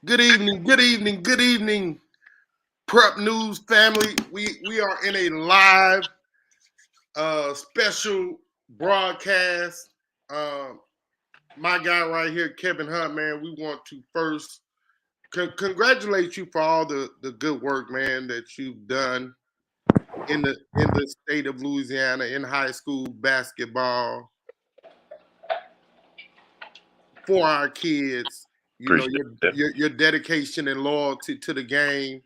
Good evening, good evening, good evening, Prep News family. We are in a live special broadcast. Um, my guy right here, Kevin Hunt, man, we want to first congratulate you for all the good work, man, that you've done in the state of Louisiana in high school basketball for our kids. You know, Appreciate that. your dedication and loyalty to the game.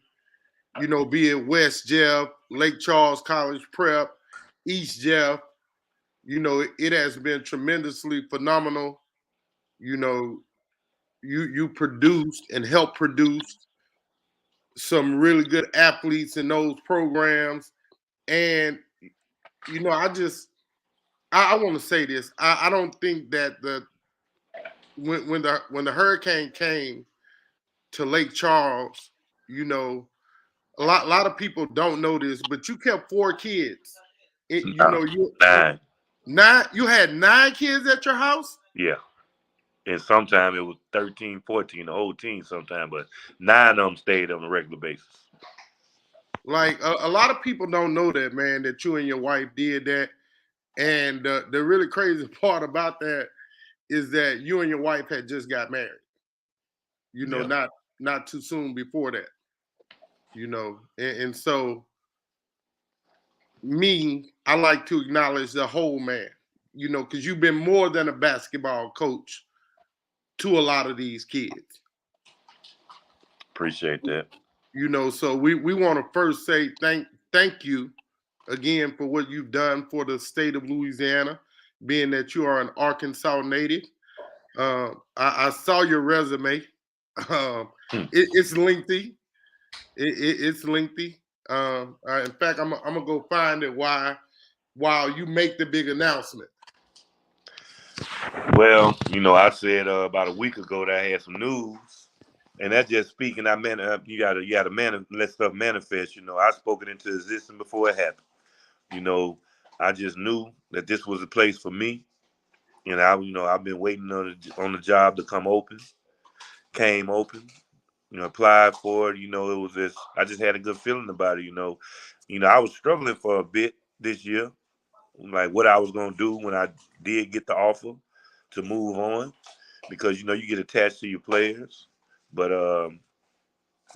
You know, be it West Jeff, Lake Charles College Prep, East Jeff. You know, it has been tremendously phenomenal. You know, you produced and helped produce some really good athletes in those programs. And you know, I want to say this. I don't think that when the hurricane came to Lake Charles, you know, a lot of people don't know this, but you kept 4 kids. You No, know, nine. you had 9 kids at your house. Yeah. And sometime it was 13, 14, the whole team sometime, but nine of them stayed on a regular basis. Like a lot of people don't know that, man, that you and your wife did that. And the really crazy part about that is that you and your wife had just got married. You know, Yeah. not too soon before that. You know, and so I like to acknowledge the whole man. You know, because you've been more than a basketball coach to a lot of these kids. Appreciate that. You know, so we want to first say thank you again for what you've done for the state of Louisiana, being that you are an Arkansas native. I saw your resume. Um, Hmm. it's lengthy. It's lengthy. In fact, I'm gonna go find it while you make the big announcement. Well, I said about a week ago that I had some news, and that's just speaking. I meant you gotta let stuff manifest. I spoke it into existence before it happened. You know, I just knew that this was a place for me, and I've been waiting on the job to come open. Came open. Applied for it. It was just I just had a good feeling about it. I was struggling for a bit this year, like what I was gonna do when I did get the offer to move on, because you get attached to your players, but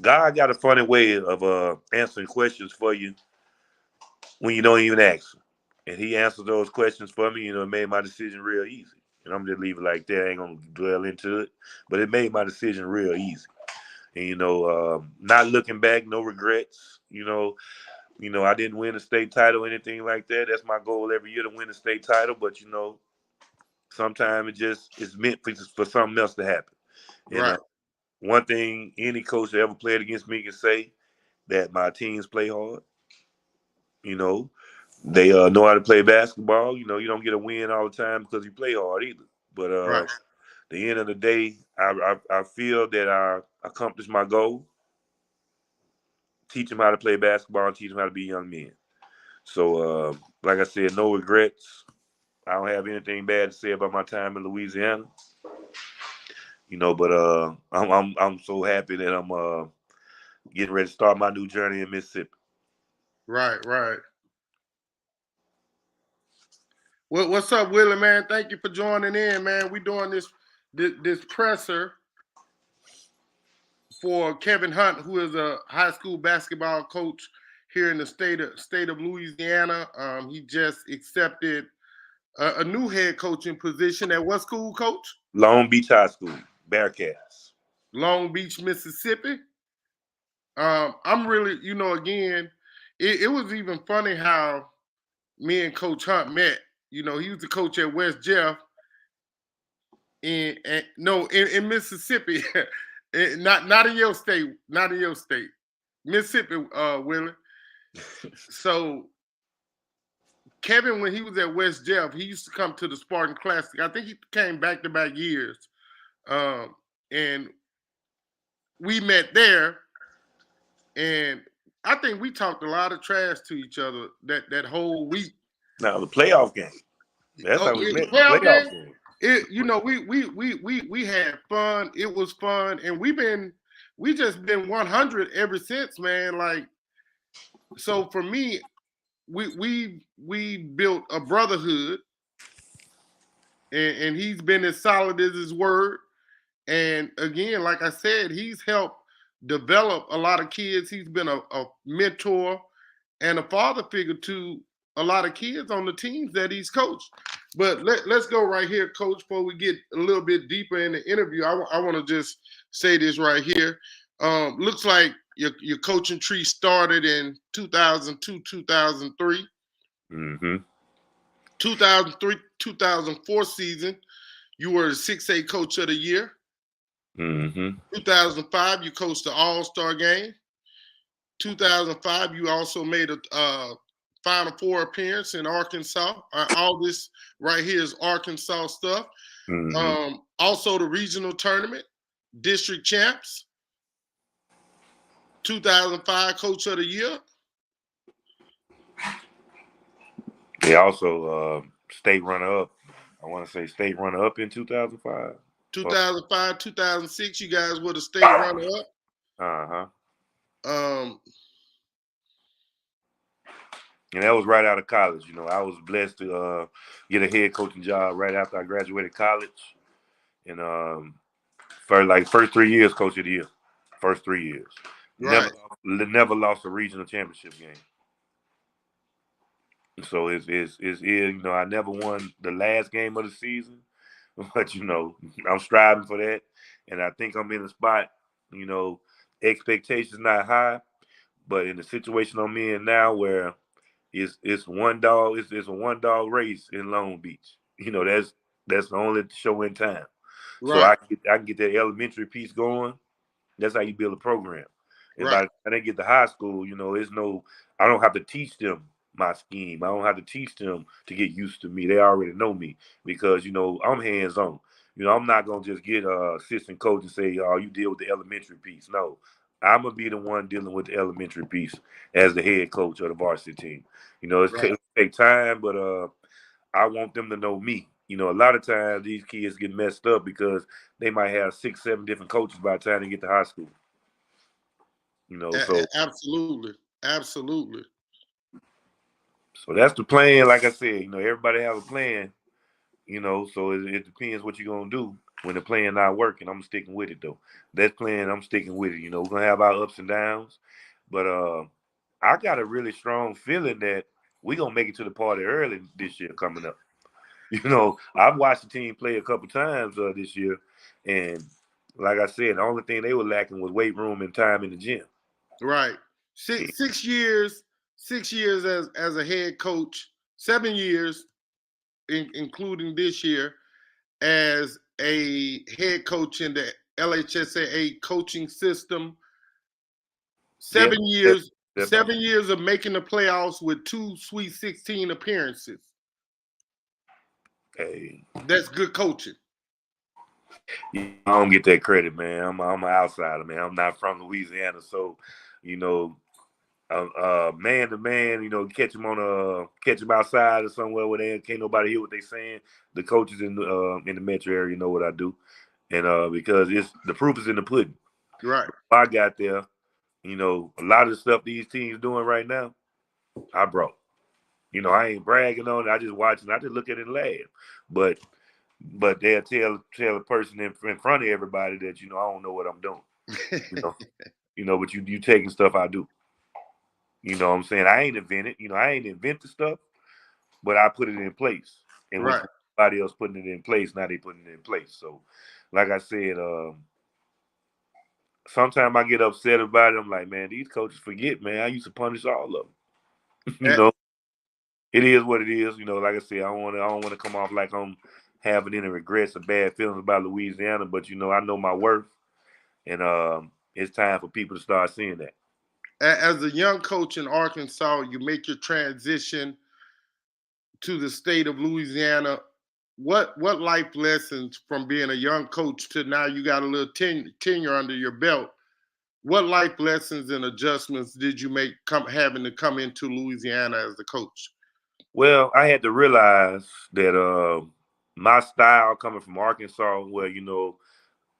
God got a funny way of answering questions for you when you don't even ask him, and He answered those questions for me. It made my decision real easy, and I'm just leave it like that. I ain't gonna dwell into it, but it made my decision real easy. And not looking back, no regrets. I didn't win a state title or anything like that. That's my goal every year, to win a state title. But sometimes it's meant for something else to happen. And Right. one thing any coach that ever played against me can say, that my teams play hard. You know, they know how to play basketball. You don't get a win all the time because you play hard either. But Right. the end of the day, I feel that I accomplished my goal. Teach them how to play basketball and teach them how to be young men. So, like I said, no regrets. I don't have anything bad to say about my time in Louisiana. But I'm so happy that I'm getting ready to start my new journey in Mississippi. Right. Right. What's up, Willie, man? Thank you for joining in, man. We doing this presser for Kevin Hunt, who is a high school basketball coach here in the state of Louisiana. He just accepted a new head coaching position at what school, Coach? Long Beach High School, Bearcats. Long Beach, Mississippi. I'm really, again, it was even funny how me and Coach Hunt met. He was the coach at West Jeff in Mississippi. Not in your state, not in your state, Mississippi, Willie. So Kevin, when he was at West Jeff, he used to come to the Spartan Classic. I think he came back-to-back years, and we met there, and I think we talked a lot of trash to each other that whole week. Now the playoff game. That's Oh, how we in the met. The playoff playoff game, game. we had fun. It was fun, and we've been we just been 100 ever since, man. Like, so for me, we built a brotherhood, and he's been as solid as his word. And again, like I said, he's helped develop a lot of kids. He's been a mentor and a father figure to a lot of kids on the teams that he's coached. But let's go right here, Coach, before we get a little bit deeper in the interview. I want to just say this right here. Looks like your coaching tree started in 2002, 2003. Mm-hmm. 2003, 2004 season, you were the 6A Coach of the Year. Mm-hmm. 2005, you coached the All-Star game. 2005, you also made a Final Four appearance in Arkansas. All this right here is Arkansas stuff. Mm-hmm. Also the regional tournament, district champs. 2005 Coach of the Year. They also state runner-up. I want to say state runner-up in 2005. 2005, 2006, you guys were the state runner-up. Uh-huh. Um, And that was right out of college. You know, I was blessed to get a head coaching job right after I graduated college. And for first 3 years, coach of the year. First 3 years. right. Never lost a regional championship game. So it's you know, I never won the last game of the season, but you know, I'm striving for that, and I think I'm in a spot. You know, expectations not high, but in the situation I'm in now, where it's one dog, it's a one dog race in Long Beach. You know, that's the only show in town. So Right. I can get that elementary piece going. That's how you build a program. And by Right. the time they get to high school, you know, I don't have to teach them my scheme. I don't have to teach them to get used to me. They already know me because, you know, I'm hands on. You know, I'm not going to just get a assistant coach and say, oh, you deal with the elementary piece. No, I'm going to be the one dealing with the elementary piece as the head coach of the varsity team. You know, Right. it'll take time, but I want them to know me. You know, a lot of times these kids get messed up because they might have 6, 7 different coaches by the time they get to high school. You know, Absolutely. Absolutely. so that's the plan. Like I said, you know, everybody have a plan. You know, so it depends what you're gonna do when the plan not working. I'm sticking with it though. That plan, I'm sticking with it. You know, we're gonna have our ups and downs, but I got a really strong feeling that we're gonna make it to the party early this year coming up. You know, I've watched the team play a couple times this year, and like I said, the only thing they were lacking was weight room and time in the gym. Right. Six years, 6 years as a head coach, 7 years, including this year, as a head coach in the LHSAA coaching system. Yeah, 7 years, that's 7 years of making the playoffs with 2 Sweet 16 appearances. hey. That's good coaching. I don't get that credit, man. I'm an outsider, man. I'm not from Louisiana, so you know, man to man, you know, catch them outside or somewhere where they can't nobody hear what they saying. The coaches in the metro area know what I do, and because it's the proof is in the pudding. Right. I got there, you know, a lot of the stuff these teams doing right now, I brought. You know, I ain't bragging on it. I just watch and I just look at it and laugh. But they'll tell a person in front of everybody that, you know, I don't know what I'm doing. You know, but you taking stuff I do. You know what I'm saying? I ain't invent the stuff, but I put it in place. And when Right. somebody else putting it in place, now they putting it in place. So like I said, sometimes I get upset about it. I'm like, man, these coaches forget, man. I used to punish all of them. You know, it is what it is. You know, like I said, I don't want to come off like I'm having any regrets or bad feelings about Louisiana, but you know, I know my worth, and it's time for people to start seeing that. As a young coach in Arkansas, you make your transition to the state of Louisiana. What life lessons from being a young coach to now you got a little tenure under your belt? What life lessons and adjustments did you make having to come into Louisiana as a coach? Well, I had to realize that my style coming from Arkansas, where you know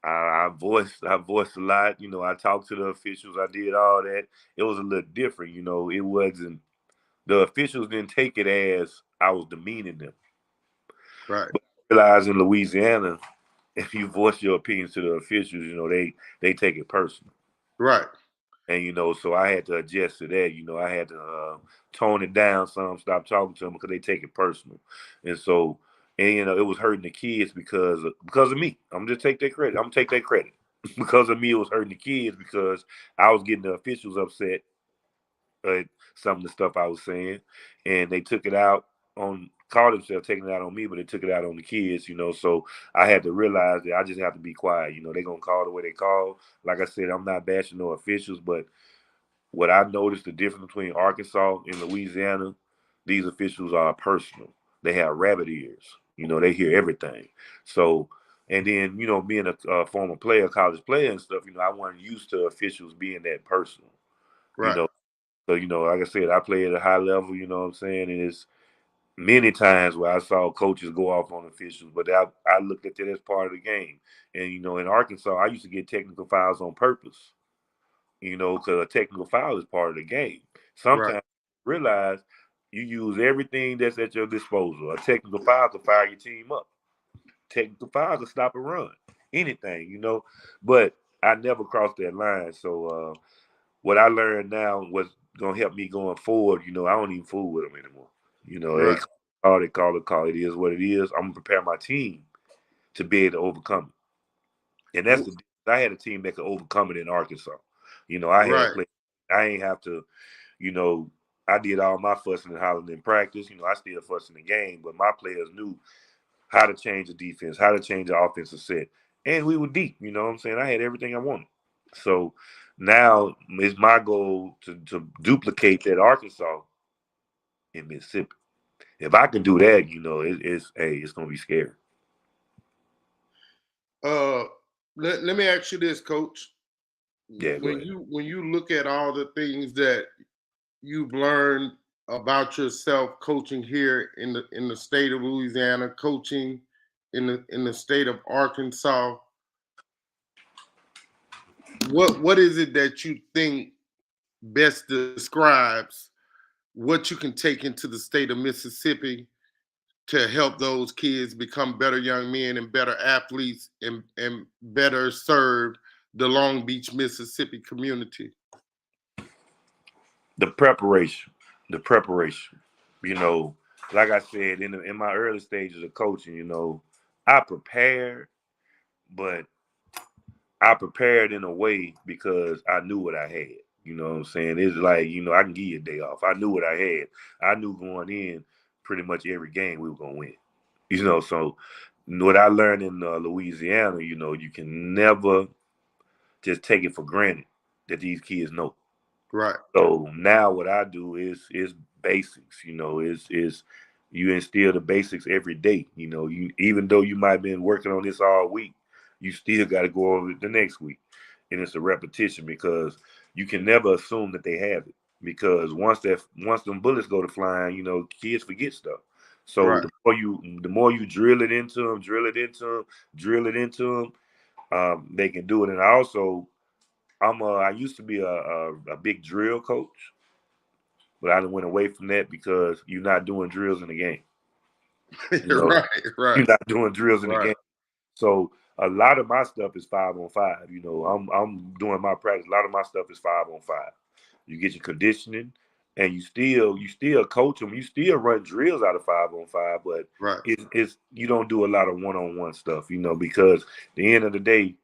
I voiced a lot. You know, I talked to the officials. I did all that. It was a little different. You know, it wasn't the officials didn't take it as I was demeaning them. Right. But I realized in Louisiana, if you voice your opinions to the officials, you know, they take it personal. Right. And you know, so I had to adjust to that. You know, I had to tone it down some, stop talking to them because they take it personal. And so, and you know, it was hurting the kids because of me. I'm just take that credit. I'm gonna take that credit because of me. It was hurting the kids because I was getting the officials upset at some of the stuff I was saying, and they took it out on called themselves taking it out on me, but they took it out on the kids. You know, so I had to realize that I just have to be quiet. You know, they're gonna call the way they call. Like I said, I'm not bashing no officials, but what I noticed the difference between Arkansas and Louisiana, these officials are personal. They have rabbit ears. You know, they hear everything. So, and then, you know, being a former player, college player and stuff, you know, I wasn't used to officials being that personal. You Right. know, so, you know, like I said, I play at a high level, you know what I'm saying? And it's many times where I saw coaches go off on officials, but I looked at that as part of the game. And, you know, in Arkansas, I used to get technical fouls on purpose, you know, because a technical foul is part of the game. Right. Sometimes you realize you use everything that's at your disposal. A technical foul can fire your team up. Technical foul can stop a run. Anything, you know. But I never crossed that line. So what I learned now was gonna help me going forward. You know, I don't even fool with them anymore. You know, Right. they call it call. It is what it is. I'm gonna prepare my team to be able to overcome it. And that's the I had a team that could overcome it in Arkansas. You know, I had Right. played. I ain't have to, you know, I did all my fussing and hollering in practice. You know, I still fussing the game, but my players knew how to change the defense, how to change the offensive set. And we were deep, you know what I'm saying? I had everything I wanted. So now it's my goal to duplicate that Arkansas in Mississippi. If I can do that, you know, it's gonna be scary. Uh, let me ask you this, Coach. Yeah, go ahead. When you look at all the things that you've learned about yourself coaching here in the state of Louisiana, coaching in the state of Arkansas, what is it that you think best describes what you can take into the state of Mississippi to help those kids become better young men and better athletes and better serve the Long Beach, Mississippi community? The preparation. The preparation. You know, like I said, in my early stages of coaching, you know, I prepared, but I prepared in a way because I knew what I had. You know what I'm saying? It's like, you know, I can give you a day off. I knew what I had. I knew going in pretty much every game we were going to win. You know, so what I learned in Louisiana, you know, you can never just take it for granted that these kids know. Right. So now what I do is basics, you know, is you instill the basics every day. You know, you even though you might have been working on this all week, you still got to go over it the next week. And it's a repetition because you can never assume that they have it. Because once them bullets go to flying, you know, kids forget stuff. So Right. the more you drill it into them, drill it into them, they can do it. And I used to be a big drill coach, but I went away from that because you're not doing drills in the game. You know, Right. Right. you're not doing drills in the Right. game. So a lot of my stuff is 5-on-5. You know, I'm doing my practice. A lot of my stuff is 5-on-5. You get your conditioning, and you still coach them. You still run drills out of 5-on-5, but Right. it's you don't do a lot of 1-on-1 stuff. You know, because at the end of the day,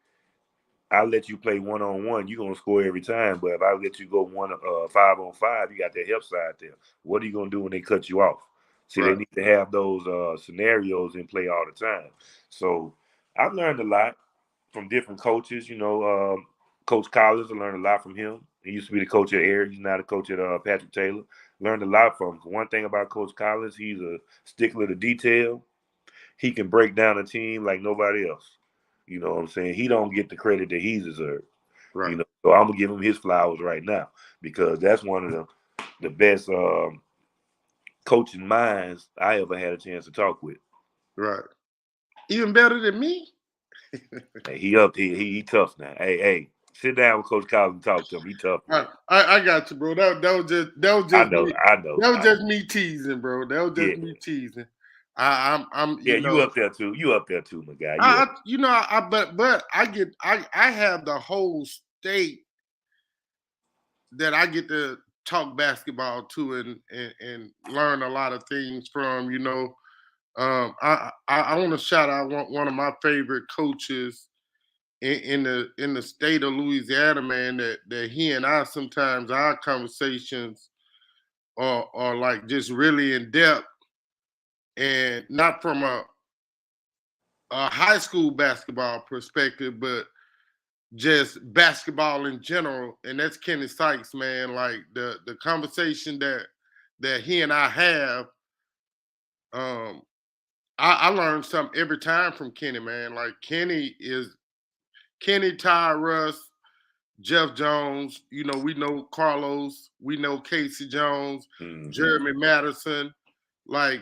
I let you play 1-on-1, you're gonna score every time. But if I let you go 5-on-5, you got that help side there. What are you gonna do when they cut you off? See, they Right. need to have those scenarios in play all the time. So I've learned a lot from different coaches. You know, Coach Collins, I learned a lot from him. He used to be the coach at Air. He's now the coach at Patrick Taylor. Learned a lot from him. One thing about Coach Collins, he's a stickler to detail. He can break down a team like nobody else. You know what I'm saying? He don't get the credit that he deserves. Right. You know, so I'm gonna give him his flowers right now because that's one of the best coaching minds I ever had a chance to talk with. Right. Even better than me. Hey, he up here. He tough now. Hey, sit down with Coach Collins and talk to him. He tough. I got you, bro. That was just me. I know. That was just me teasing, bro. That was just me teasing. I'm yeah, you up there too. You up there too, my guy. But I have the whole state that I get to talk basketball to and learn a lot of things from. I want to shout out one of my favorite coaches in the state of Louisiana, man. That he and I sometimes our conversations are like just really in depth, and not from a high school basketball perspective, but just basketball in general. And that's Kenny Sykes, man. Like the conversation that he and I have, I learn something every time from Kenny, man. Like Kenny, Ty Russ, Jeff Jones, we know Carlos, we know Casey Jones, Jeremy Madison, like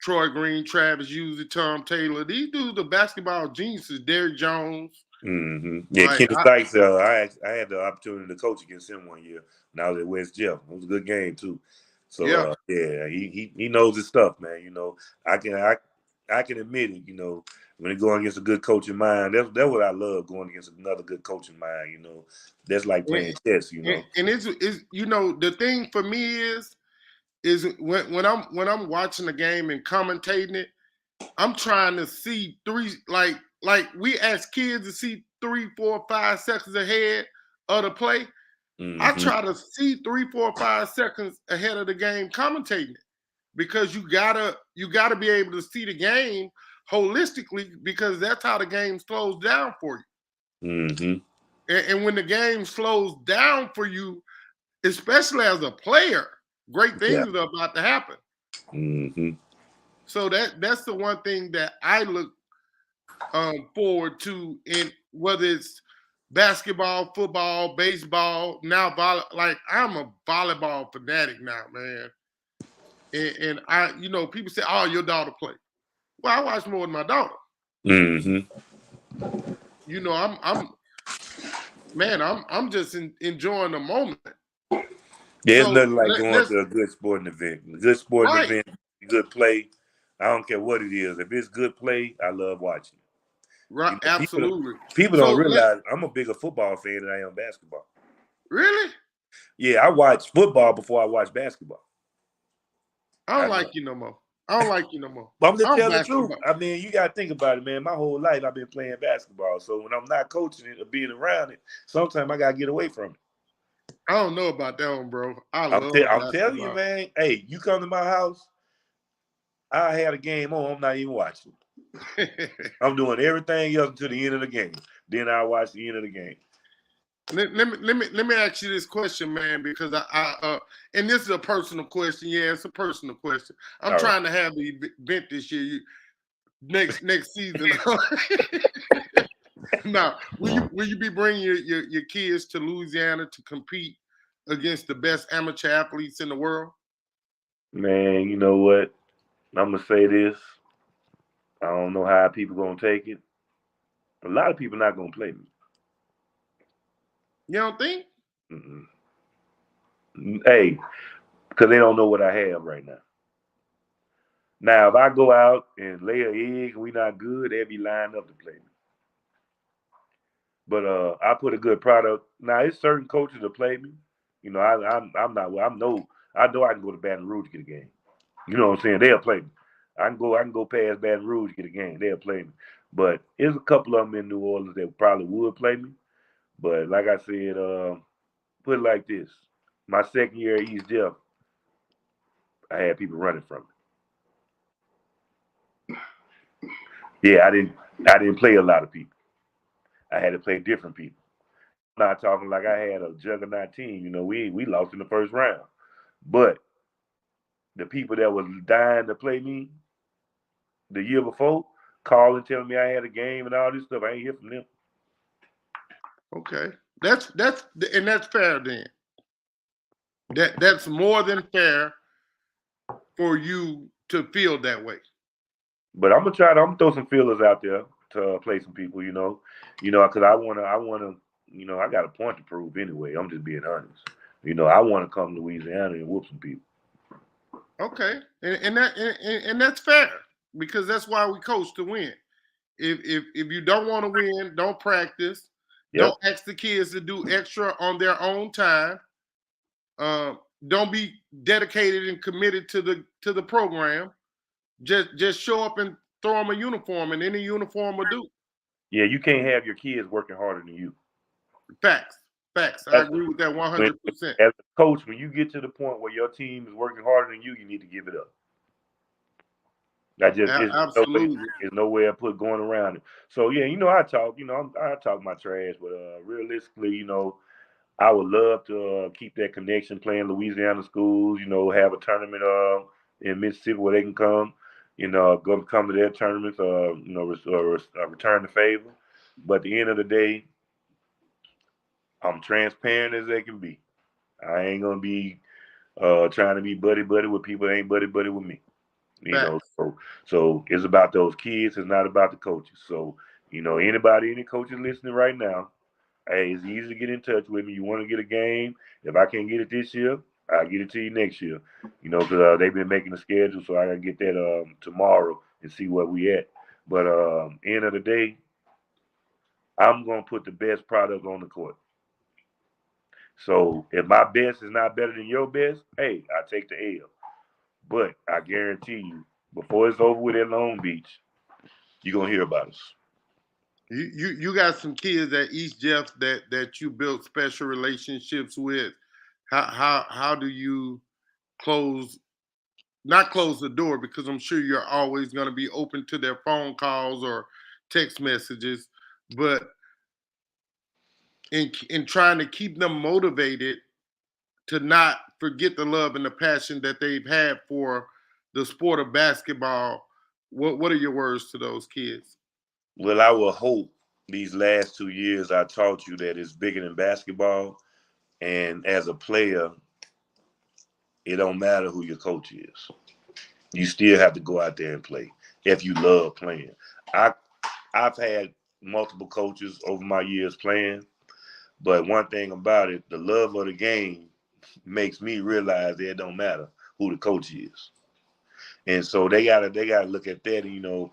Troy Green, Travis Uzi, Tom Taylor. These dudes are basketball geniuses. Derrick Jones. Yeah, like, Kenny Sykes. I had the opportunity to coach against him one year when I was at West Jeff. It was a good game too. So yeah, he knows his stuff, man. I can admit it. When you're going against a good coach of mine, that's what I love, going against another good coach of mine. That's like playing chess. And it's the thing for me is when I'm watching the game and commentating it, I'm trying to see like we as kids to see 3, 4, 5 seconds ahead of the play. I try to see 3, 4, 5 seconds ahead of the game commentating it, because you gotta be able to see the game holistically, because that's how the game slows down for you. And when the game slows down for you, especially as a player, great things are about to happen. So that's the one thing that I look forward to, in whether it's basketball, football, baseball, now like I'm a volleyball fanatic now, man. And I, people say, "Oh, your daughter play." Well, I watch more than my daughter. I'm just enjoying the moment. There's nothing like going to a good sporting event. Good sporting event, good play. I don't care what it is. If it's good play, I love watching. Right, absolutely. People don't realize I'm a bigger football fan than I am basketball. Really? Yeah, I watch football before I watch basketball. I don't like you no more. But I'm just telling the truth. I mean, you got to think about it, man. My whole life I've been playing basketball. So when I'm not coaching it or being around it, sometimes I got to get away from it. I don't know about that one, bro. I'm telling you, man. Hey, you come to my house, I had a game on. I'm not even watching. I'm doing everything else until the end of the game. Then I watch the end of the game. Let me ask you this question, man, because I and this is a personal question. Yeah, it's a personal question. I'm trying to have the event this year, next season. Now, will you be bringing your kids to Louisiana to compete against the best amateur athletes in the world? Man, you know what? I'm gonna say this. I don't know how people gonna take it. A lot of people not gonna play me. You don't think? Hey, because they don't know what I have right now. Now, if I go out and lay an egg and we not good, they'll be lined up to play me. But I put a good product. Now, it's certain coaches that play me. I know I can go to Baton Rouge to get a game. You know what I'm saying? They'll play me. I can go past Baton Rouge to get a game. They'll play me. But there's a couple of them in New Orleans that probably would play me. But like I said, put it like this. My second year at East Jeff, I had people running from me. Yeah, I didn't play a lot of people. I had to play different people. I'm not talking like I had a juggernaut team. We lost in the first round. But the people that was dying to play me the year before, calling, telling me I had a game and all this stuff, I ain't hear from them. Okay, that's fair then. That's more than fair for you to feel that way. But I'm gonna throw some feelers out there to play some people. Because I wanna, I got a point to prove anyway. I'm just being honest. I want to come to Louisiana and whoop some people. Okay, and that's fair because that's why we coach to win. If you don't want to win, don't practice. Yep. Don't ask the kids to do extra on their own time. Don't be dedicated and committed to the program. Just show up and throw them a uniform, and any uniform will do. Yeah, you can't have your kids working harder than you. Facts. I agree with that 100%. As a coach, when you get to the point where your team is working harder than you need to give it up. Absolutely. There's no way I put going around it. So yeah, I talk, I talk my trash, but realistically, I would love to keep that connection playing Louisiana schools, have a tournament in Mississippi where they can come, come to their tournaments, return the favor. But at the end of the day, I'm transparent as they can be. I ain't gonna be trying to be buddy with people that ain't buddy with me. So it's about those kids. It's not about the coaches. So any coaches listening right now, hey, it's easy to get in touch with me. You want to get a game? If I can't get it this year, I'll get it to you next year. Because they've been making the schedule, so I gotta get that tomorrow and see where we at. But end of the day, I'm gonna put the best product on the court. So if my best is not better than your best, hey, I take the L. But I guarantee you, before it's over with at Long Beach, you're gonna hear about us. You got some kids at East Jeff that you built special relationships with. How do you not close the door, because I'm sure you're always going to be open to their phone calls or text messages, but in trying to keep them motivated to not forget the love and the passion that they've had for the sport of basketball, what are your words to those kids? Well, I will hope these last 2 years I taught you that it's bigger than basketball. And as a player, it don't matter who your coach is. You still have to go out there and play if you love playing. I've had multiple coaches over my years playing, but one thing about it, the love of the game makes me realize that it don't matter who the coach is. And so they gotta look at that, and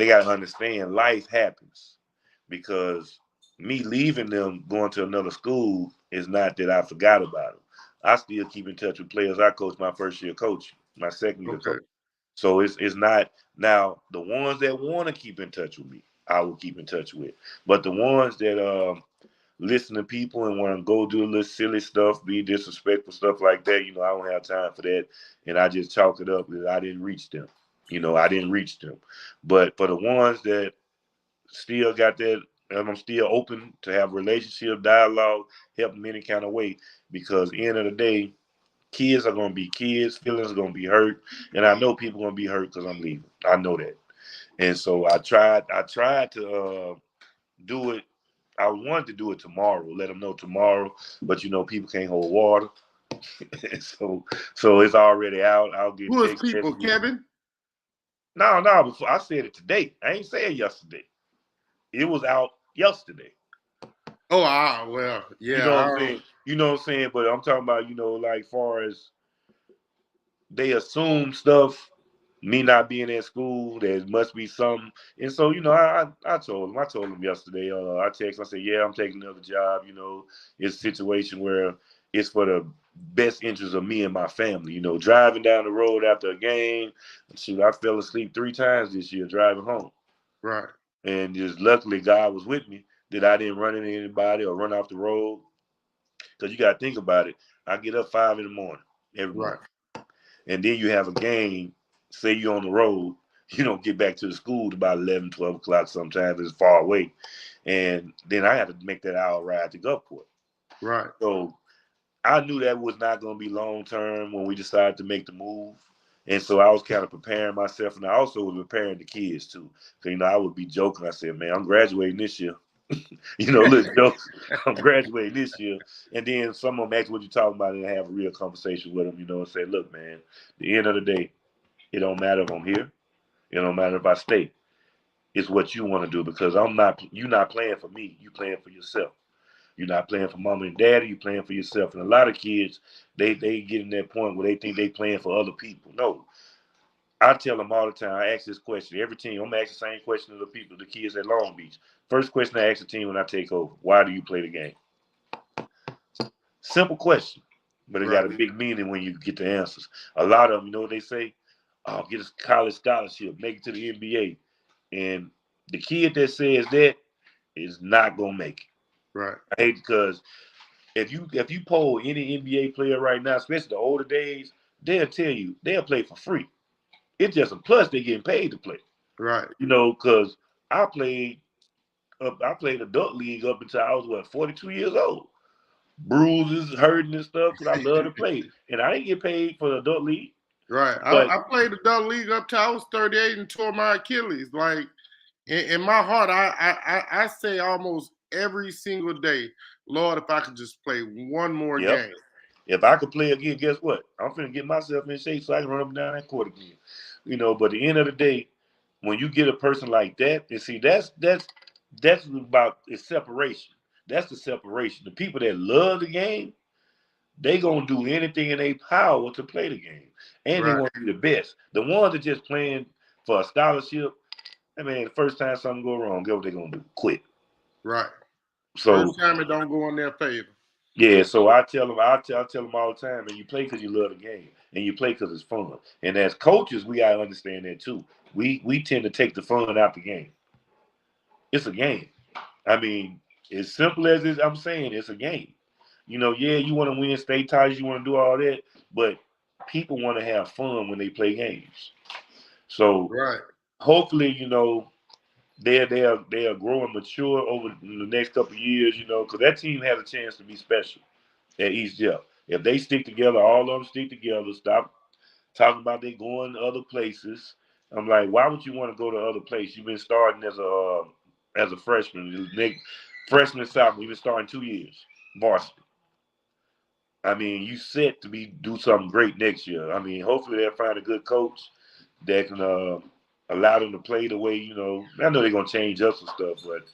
they gotta understand life happens. Because me leaving them, going to another school, is not that I forgot about them. I still keep in touch with players I coached my first year coaching, my second year coach. So it's not, now the ones that want to keep in touch with me, I will keep in touch with. But the ones that listen to people and want to go do a little silly stuff, be disrespectful, stuff like that, I don't have time for that. And I just chalk it up that I didn't reach them. I didn't reach them. But for the ones that still got that, and I'm still open to have relationship, dialogue, help them any kind of way. Because at the end of the day, kids are going to be kids, feelings are going to be hurt. And I know people are going to be hurt because I'm leaving. I know that. And so I tried to do it. I wanted to do it tomorrow, let them know tomorrow, but people can't hold water. so it's already out. I'll get who is people, Kevin? No, before I said it today. I ain't say it yesterday. It was out yesterday. Oh, well, yeah. You know what I'm saying? But I'm talking about, like far as they assume stuff, me not being at school, there must be something. And so, I told him yesterday, I texted, I said, yeah, I'm taking another job, it's a situation where it's for the best interest of me and my family, driving down the road after a game. Shoot, I fell asleep 3 times this year driving home. Right. And just luckily God was with me that I didn't run into anybody or run off the road. Because you got to think about it. I get up 5 a.m. every morning. And then you have a game, say you're on the road, you don't get back to the school to about 11, 12 o'clock sometimes. It's far away. And then I had to make that hour ride to Gulfport. Right. So I knew that was not going to be long term when we decided to make the move. And so I was kind of preparing myself, and I also was preparing the kids too. So, I would be joking. I said, man, I'm graduating this year. Little jokes. I'm graduating this year. And then some of them ask what you're talking about, and I have a real conversation with them, and say, look, man, at the end of the day, it don't matter if I'm here. It don't matter if I stay. It's what you want to do, because you're not playing for me. You playing for yourself. You're not playing for mama and daddy. You're playing for yourself. And a lot of kids, they get in that point where they think they playing for other people. No, I tell them all the time. I ask this question every team. I'm gonna ask the same question to the kids at Long Beach. First question I ask the team when I take over: why do you play the game? Simple question, but it got a big meaning when you get the answers. A lot of them, you know what they say? Oh, get a college scholarship, make it to the NBA. And the kid that says that is not gonna make it. Right. I hate, because if you poll any NBA player right now, especially the older days, they'll tell you they'll play for free. It's just a plus they're getting paid to play. Right. You know, because I played adult league up until I was 42 years old. Bruises, hurting and stuff, because I love to play. And I didn't get paid for the adult league. Right. I played adult league up till I was 38 and tore my Achilles. Like, in my heart, I say almost every single day, Lord, if I could just play one more game. If I could play again, guess what? I'm finna get myself in shape so I can run up and down that court again. You know, but at the end of the day, when you get a person like that, and see, that's about its separation. That's the separation. The people that love the game, they gonna do anything in their power to play the game, and they want to be the best. The ones that just playing for a scholarship, I mean, the first time something go wrong, guess what they gonna do? Quit. Right. So first time it don't go in their favor. Yeah, so I tell them all the time, and you play because you love the game, and you play because it's fun. And as coaches, we gotta understand that too. We tend to take the fun out the game. It's a game. I mean, as simple as I'm saying, it's a game. You know, yeah, you want to win state titles, you want to do all that, but people want to have fun when they play games. So hopefully, you know, they'll grow and mature over the next couple of years, you know, because that team has a chance to be special at East Jeff. If they stick together, all of them stick together, stop talking about they going to other places. I'm like, why would you want to go to other places? You've been starting as a freshman. Freshman and sophomore, you've been starting 2 years, varsity. I mean, you set to do something great next year. I mean, hopefully they'll find a good coach that can allow them to play the way, you know. I know they're gonna change up some stuff, but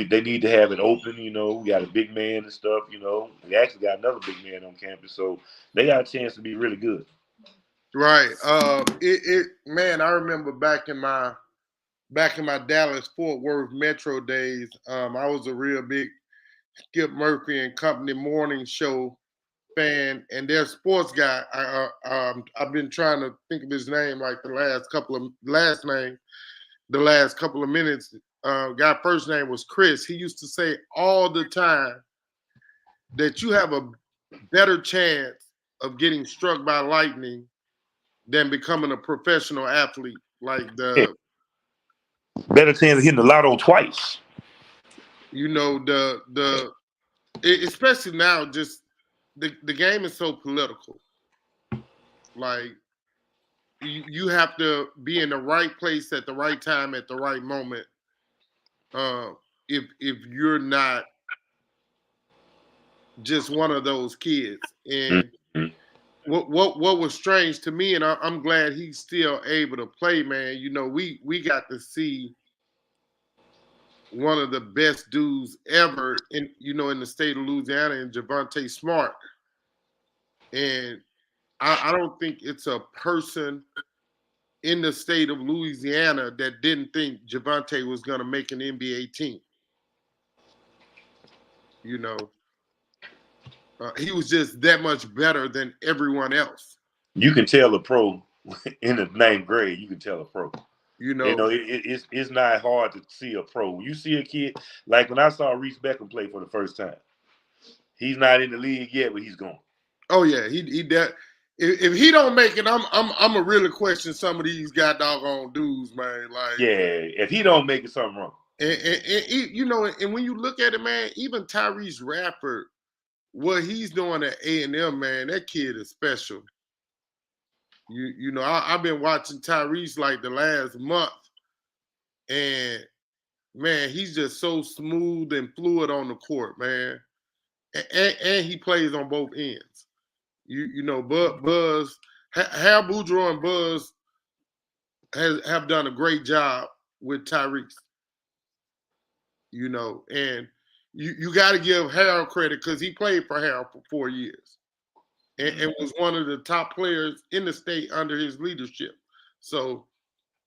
they need to have it open, you know. We got a big man and stuff, you know. We actually got another big man on campus, so they got a chance to be really good. Right. Man, I remember back in my Dallas Fort Worth Metro days, I was a real big Skip Murphy and Company morning show fan, and their sports guy. I've been trying to think of his name like the last couple of minutes. Guy first name was Chris. He used to say all the time that you have a better chance of getting struck by lightning than becoming a professional athlete. Like better chance of hitting the lotto twice. You know, especially now, just the game is so political. Like you have to be in the right place at the right time at the right moment. If you're not just one of those kids, and what was strange to me, and I'm glad he's still able to play, man. You know, we got to see one of the best dudes ever in the state of Louisiana, in Javonte Smart. And I don't think it's a person in the state of Louisiana that didn't think Javonte was going to make an NBA team. You know, he was just that much better than everyone else. You can tell a pro in the 9th grade. You can tell a pro. You know, it's not hard to see a pro. When you see a kid, like when I saw Reese Beckham play for the first time, he's not in the league yet, but he's going. Oh yeah, he if he don't make it, I'm a really question some of these doggone dudes, man. Like, yeah, if he don't make it, something wrong. And you know, and when you look at it, man, even Tyrese Radford, what he's doing at A&M, man, that kid is special. You know, I've been watching Tyrese like the last month, and man, he's just so smooth and fluid on the court, man. And he plays on both ends. You know, Buzz, Hal Boudreaux and Buzz have done a great job with Tyrese. You know, and you got to give Harold credit because he played for Harold for 4 years and was one of the top players in the state under his leadership. So,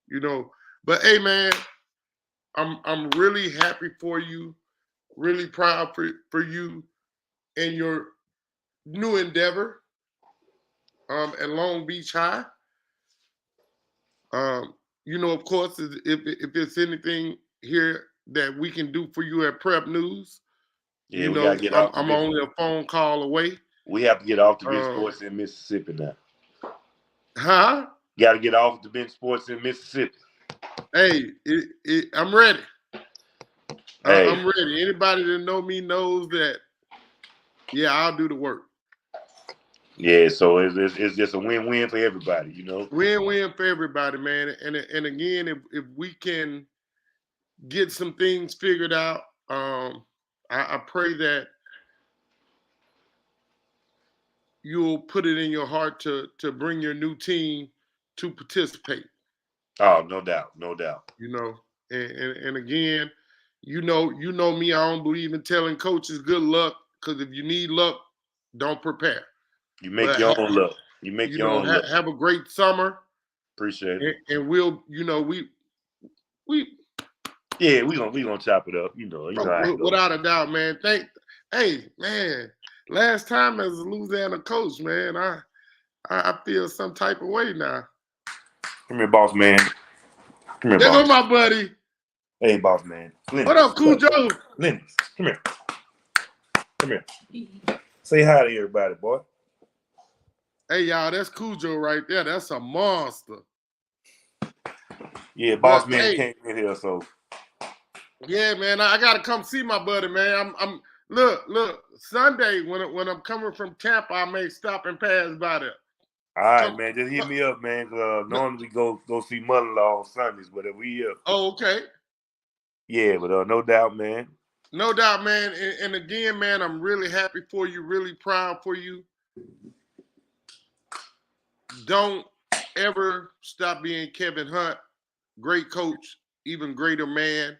you know, but hey, man, I'm really happy for you, really proud for you and your new endeavor at Long Beach High. You know, of course, if there's anything here that we can do for you at Prep News, Yeah, you we know, gotta get off. I'm only a phone call away. We have to get off the bench sports in Mississippi now. Huh? Got to get off the bench sports in Mississippi. Hey, I'm ready. Hey. I'm ready. Anybody that know me knows that. Yeah, I'll do the work. Yeah, so it's just a win-win for everybody, you know. Win-win for everybody, man. And again, if we can get some things figured out, I pray that you'll put it in your heart to bring your new team to participate. Oh, no doubt, no doubt. You know, and again, you know me. I don't believe in telling coaches good luck because if you need luck, don't prepare. You make your own luck. You make your own luck. Have a great summer. Appreciate it. And we'll, you know, we. Yeah, we gonna chop it up. You know without a doubt, man. Hey, man. Last time as a Louisiana coach, man, I feel some type of way now. Come here, boss man. Come here, there boss. Go my buddy. Hey, boss man. Lennox. What up, Cujo? Lennox, come here. Come here. Say hi to everybody, boy. Hey, y'all, that's Cujo right there. That's a monster. Yeah, boss man came in here, so. Yeah, man, I gotta come see my buddy, man. I'm look. Sunday when I'm coming from Tampa, I may stop and pass by there. All right, man. Just hit me up, man. Normally go see mother-in-law on Sundays, but if we Oh, okay. Yeah, but no doubt, man. No doubt, man. And again, man, I'm really happy for you. Really proud for you. Don't ever stop being Kevin Hunt. Great coach, even greater man.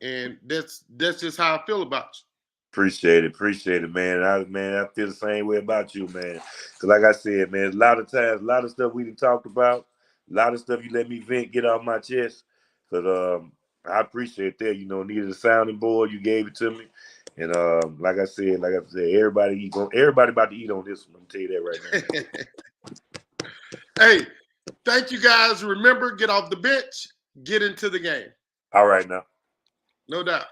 And that's just how I feel about you. Appreciate it, man. I feel the same way about you, man. Because like I said, man, a lot of times, a lot of stuff we done talked about, a lot of stuff you let me vent, get off my chest. Because I appreciate that. You know, needed a sounding board, you gave it to me. And like I said, everybody about to eat on this one. I'm tell you that right now. Hey, thank you guys. Remember, get off the bench, get into the game. All right now. No doubt.